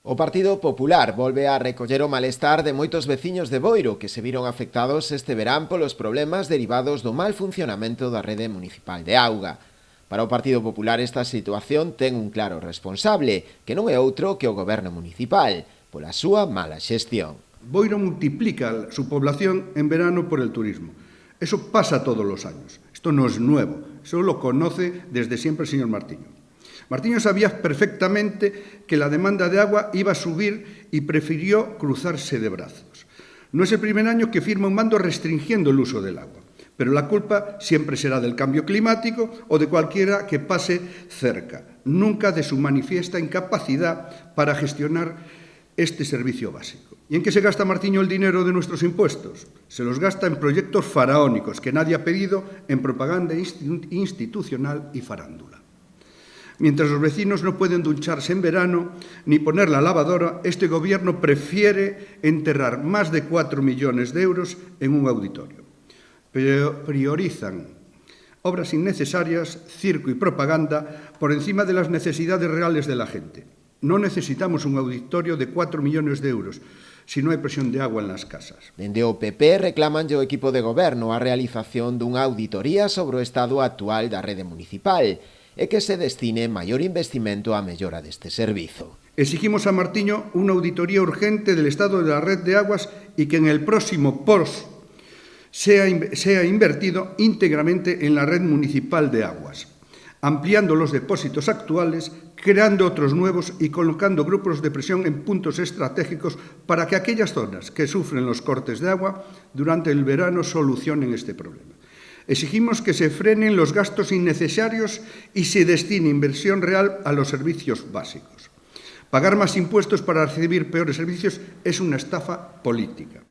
O Partido Popular volve a recoller o malestar de moitos veciños de Boiro que se viron afectados este verán polos problemas derivados do mal funcionamento da rede municipal de auga. Para o Partido Popular esta situación ten un claro responsable, que non é outro que o goberno municipal, pola súa mala xestión. Boiro multiplica su población en verano por el turismo. Eso pasa todos los años. Esto no es nuevo, eso lo conoce desde siempre el señor Martiño. Martiño sabía perfectamente que la demanda de agua iba a subir y prefirió cruzarse de brazos. No es el primer año que firma un mando restringiendo el uso del agua, pero la culpa siempre será del cambio climático o de cualquiera que pase cerca, nunca de su manifiesta incapacidad para gestionar este servicio básico. ¿Y en qué se gasta Martiño el dinero de nuestros impuestos? Se los gasta en proyectos faraónicos que nadie ha pedido, en propaganda institucional y farándula. Mientras los vecinos no pueden ducharse en verano ni poner la lavadora, este gobierno prefiere enterrar más de 4 millones de euros en un auditorio. Priorizan obras innecesarias, circo y propaganda por encima de las necesidades reales de la gente. No necesitamos un auditorio de 4 millones de euros si no hai presión de agua en las casas. Dende o PP reclaman ao equipo de goberno a realización dunha auditoría sobre o estado actual da rede municipal e que se destine maior investimento á mellora deste servizo. Exigimos a Martiño unha auditoría urgente del estado de la red de aguas y que en el próximo POS sea invertido íntegramente en la red municipal de aguas, ampliando los depósitos actuales, creando otros nuevos y colocando grupos de presión en puntos estratégicos para que aquellas zonas que sufren los cortes de agua durante el verano solucionen este problema. Exigimos que se frenen los gastos innecesarios y se destine inversión real a los servicios básicos. Pagar más impuestos para recibir peores servicios es una estafa política.